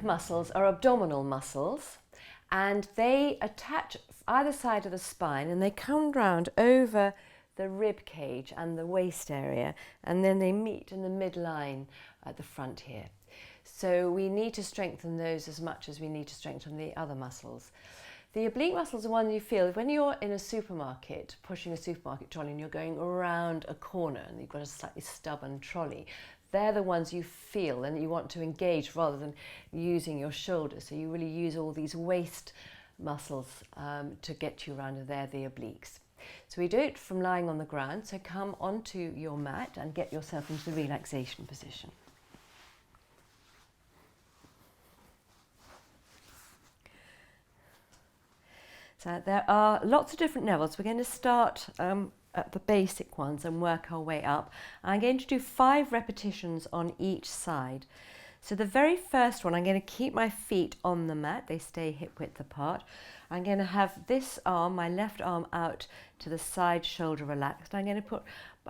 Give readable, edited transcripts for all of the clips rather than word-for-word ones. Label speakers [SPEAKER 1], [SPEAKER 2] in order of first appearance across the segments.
[SPEAKER 1] muscles are abdominal muscles, and they attach either side of the spine and they come round over the rib cage and the waist area, and then they meet in the midline at the front here. So we need to strengthen those as much as we need to strengthen the other muscles. The oblique muscles are one you feel when you're in a supermarket, pushing a supermarket trolley and you're going around a corner and you've got a slightly stubborn trolley. They're the ones you feel and you want to engage rather than using your shoulders. So you really use all these waist muscles to get you around, and they're the obliques. So we do it from lying on the ground. So come onto your mat and get yourself into the relaxation position. So there are lots of different levels. We're going to start at the basic ones and work our way up. I'm going to do 5 repetitions on each side. So the very first one, I'm going to keep my feet on the mat. They stay hip width apart. I'm going to have this arm, my left arm, out to the side, shoulder relaxed. I'm going to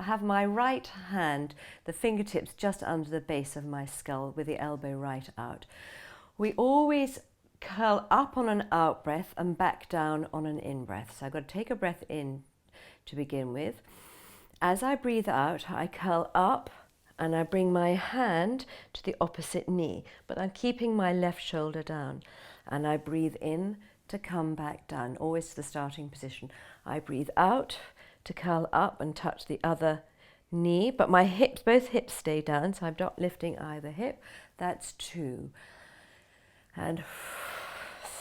[SPEAKER 1] have my right hand, the fingertips just under the base of my skull with the elbow right out. We always curl up on an out breath and back down on an in breath. So I've got to take a breath in to begin with. As I breathe out, I curl up and I bring my hand to the opposite knee, but I'm keeping my left shoulder down. And I breathe in to come back down, always to the starting position. I breathe out to curl up and touch the other knee, but my hips, both hips stay down, so I'm not lifting either hip. That's 2. And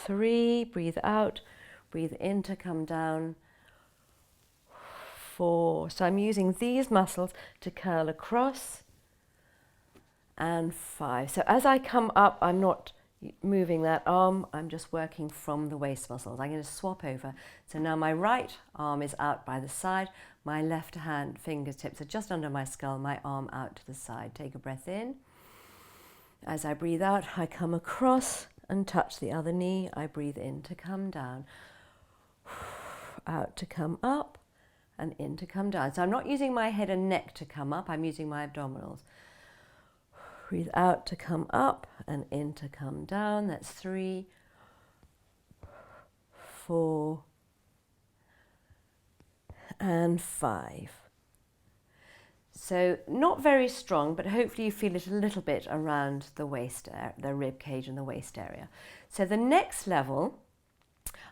[SPEAKER 1] 3, breathe out, breathe in to come down. 4, so I'm using these muscles to curl across. And 5, so as I come up, I'm not moving that arm, I'm just working from the waist muscles. I'm going to swap over. So now my right arm is out by the side, my left hand fingertips are just under my skull, my arm out to the side. Take a breath in. As I breathe out, I come across and touch the other knee. I breathe in to come down, out to come up, and in to come down. So I'm not using my head and neck to come up, I'm using my abdominals. Breathe out to come up and in to come down. That's 3, 4, and 5. So not very strong, but hopefully you feel it a little bit around the waist, the rib cage and the waist area. So the next level,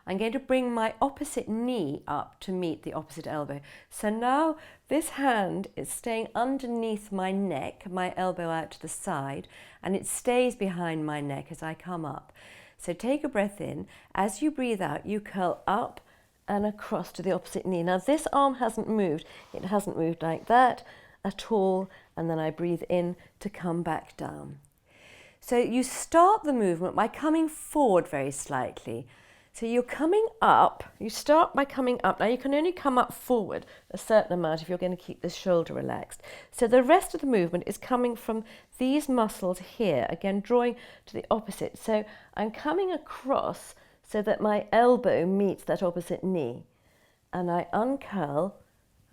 [SPEAKER 1] I'm going to bring my opposite knee up to meet the opposite elbow. So now this hand is staying underneath my neck, my elbow out to the side, and it stays behind my neck as I come up. So take a breath in. As you breathe out, you curl up and across to the opposite knee. Now this arm hasn't moved. It hasn't moved like that at all. And then I breathe in to come back down. So you start the movement by coming forward very slightly. So you're coming up, you start by coming up. Now you can only come up forward a certain amount if you're going to keep the shoulder relaxed. So the rest of the movement is coming from these muscles here, again drawing to the opposite. So I'm coming across so that my elbow meets that opposite knee. And I uncurl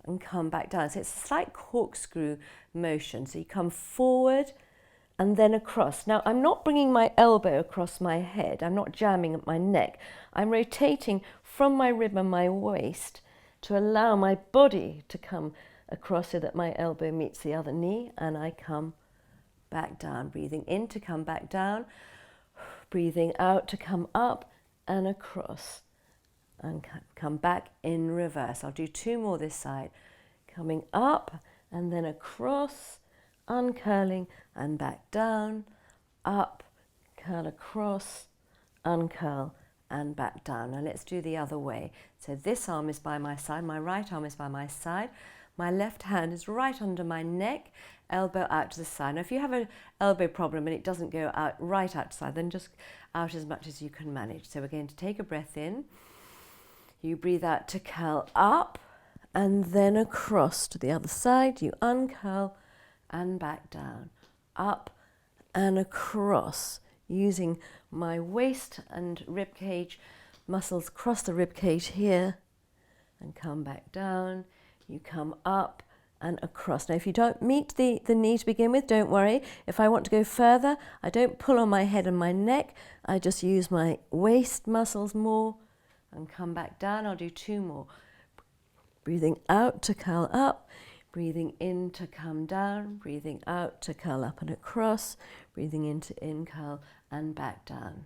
[SPEAKER 1] and come back down. So it's a slight corkscrew motion. So you come forward and then across. Now I'm not bringing my elbow across my head, I'm not jamming at my neck, I'm rotating from my rib and my waist to allow my body to come across so that my elbow meets the other knee, and I come back down, breathing in to come back down, breathing out to come up and across, and come back in reverse. I'll do 2 more this side, coming up and then across, uncurling and back down, up, curl across, uncurl and back down. Now let's do the other way. So this arm is by my side, my right arm is by my side, my left hand is right under my neck, elbow out to the side. Now if you have an elbow problem and it doesn't go out right out to the side, then just out as much as you can manage. So we're going to take a breath in, you breathe out to curl up and then across to the other side, you uncurl and back down, up and across, using my waist and rib cage muscles across the rib cage here, and come back down. You come up and across. Now, if you don't meet the knee to begin with, don't worry. If I want to go further, I don't pull on my head and my neck. I just use my waist muscles more and come back down. I'll do 2 more. Breathing out to curl up, breathing in to come down, breathing out to curl up and across, breathing into in, curl, and back down.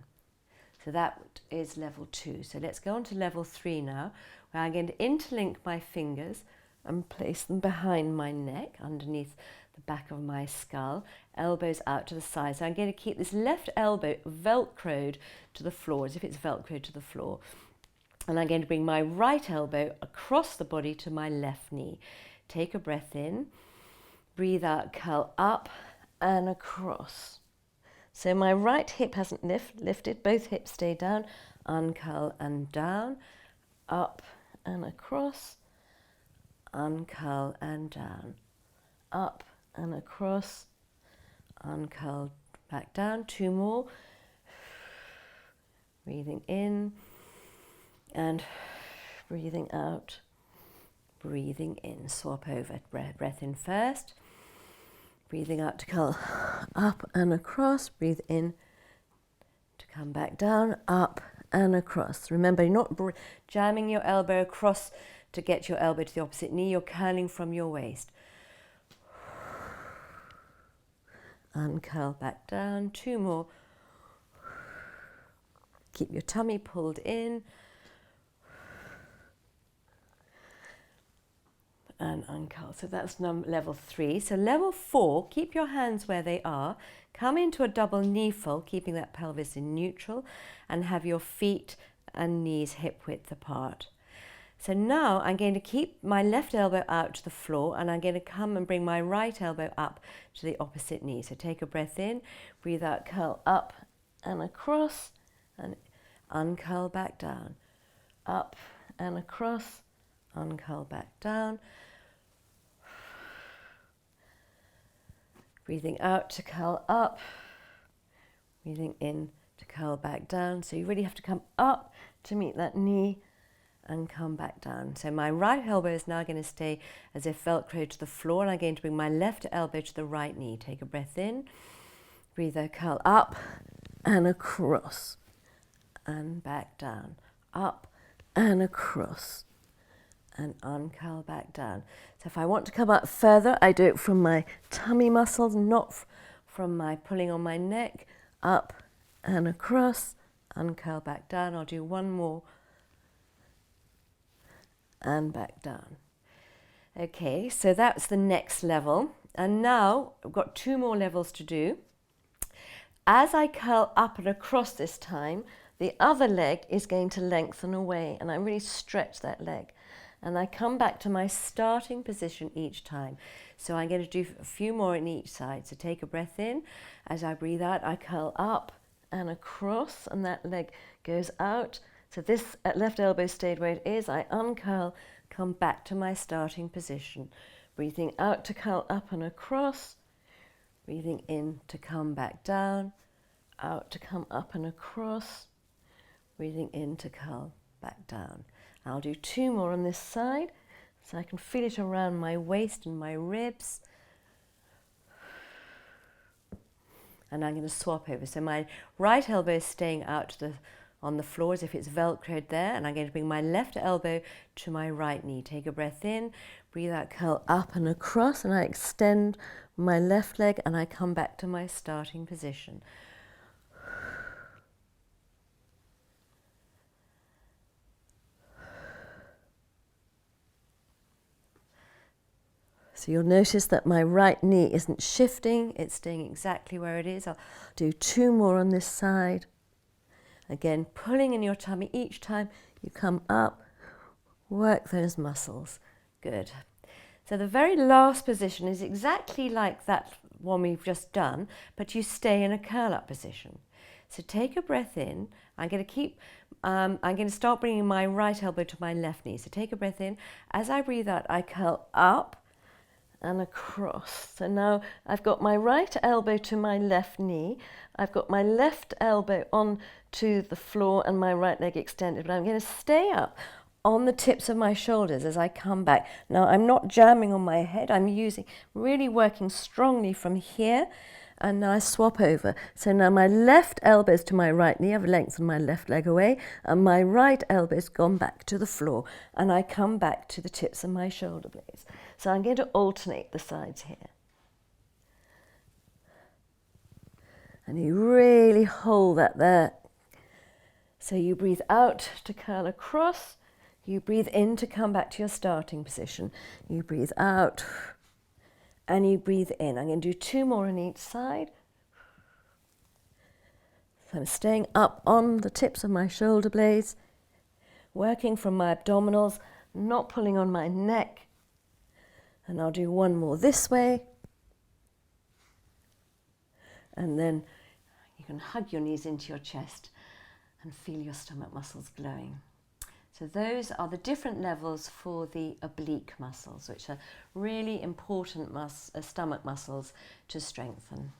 [SPEAKER 1] So that is level 2. So let's go on to level 3 now, where I'm going to interlink my fingers and place them behind my neck, underneath the back of my skull, elbows out to the side. So I'm going to keep this left elbow velcroed to the floor, as if it's velcroed to the floor. And I'm going to bring my right elbow across the body to my left knee. Take a breath in, breathe out, curl up and across. So my right hip hasn't lifted, both hips stay down, uncurl and down, up and across, uncurl and down, up and across, uncurl, back down. 2 more. Breathing in and breathing out, breathing in. Swap over, breath in first, breathing out to curl up and across, breathe in to come back down, up and across. Remember, you're not jamming your elbow across to get your elbow to the opposite knee, you're curling from your waist. Uncurl, back down. 2 more. Keep your tummy pulled in. And uncurl. So that's level 3. So level 4, keep your hands where they are. Come into a double knee fold, keeping that pelvis in neutral, and have your feet and knees hip width apart. So now I'm going to keep my left elbow out to the floor, and I'm going to come and bring my right elbow up to the opposite knee. So take a breath in, breathe out, curl up and across, and uncurl back down. Up and across, uncurl back down. Breathing out to curl up, breathing in to curl back down. So you really have to come up to meet that knee and come back down. So my right elbow is now going to stay as if velcroed to the floor, and I'm going to bring my left elbow to the right knee. Take a breath in, breathe out, curl up and across and back down, up and across and uncurl back down. So if I want to come up further, I do it from my tummy muscles, not from my pulling on my neck. Up and across, uncurl back down. I'll do 1 more and back down. Okay, so that's the next level. And now I've got 2 more levels to do. As I curl up and across this time, the other leg is going to lengthen away, and I really stretch that leg. And I come back to my starting position each time. So I'm going to do a few more in each side. So take a breath in. As I breathe out, I curl up and across, and that leg goes out. So this left elbow stayed where it is. I uncurl, come back to my starting position. Breathing out to curl up and across. Breathing in to come back down. Out to come up and across. Breathing in to curl back down. I'll do 2 more on this side, so I can feel it around my waist and my ribs. And I'm going to swap over. So my right elbow is staying out on the floor as if it's velcroed there, and I'm going to bring my left elbow to my right knee. Take a breath in, breathe out, curl up and across, and I extend my left leg and I come back to my starting position. So you'll notice that my right knee isn't shifting, it's staying exactly where it is. I'll do 2 more on this side. Again, pulling in your tummy each time you come up, work those muscles. Good. So the very last position is exactly like that one we've just done, but you stay in a curl up position. So take a breath in. I'm going to start bringing my right elbow to my left knee. So take a breath in. As I breathe out, I curl up and across. So now I've got my right elbow to my left knee. I've got my left elbow on to the floor and my right leg extended, but I'm going to stay up on the tips of my shoulders as I come back. Now I'm not jamming on my head, I'm really working strongly from here, and now I swap over. So now my left elbow is to my right knee, I've lengthened my left leg away, and my right elbow's gone back to the floor, and I come back to the tips of my shoulder blades. So I'm going to alternate the sides here. And you really hold that there. So you breathe out to curl across, you breathe in to come back to your starting position. You breathe out and you breathe in. I'm going to do 2 more on each side. So I'm staying up on the tips of my shoulder blades, working from my abdominals, not pulling on my neck. And I'll do 1 more this way. And then you can hug your knees into your chest and feel your stomach muscles glowing. So those are the different levels for the oblique muscles, which are really important stomach muscles to strengthen.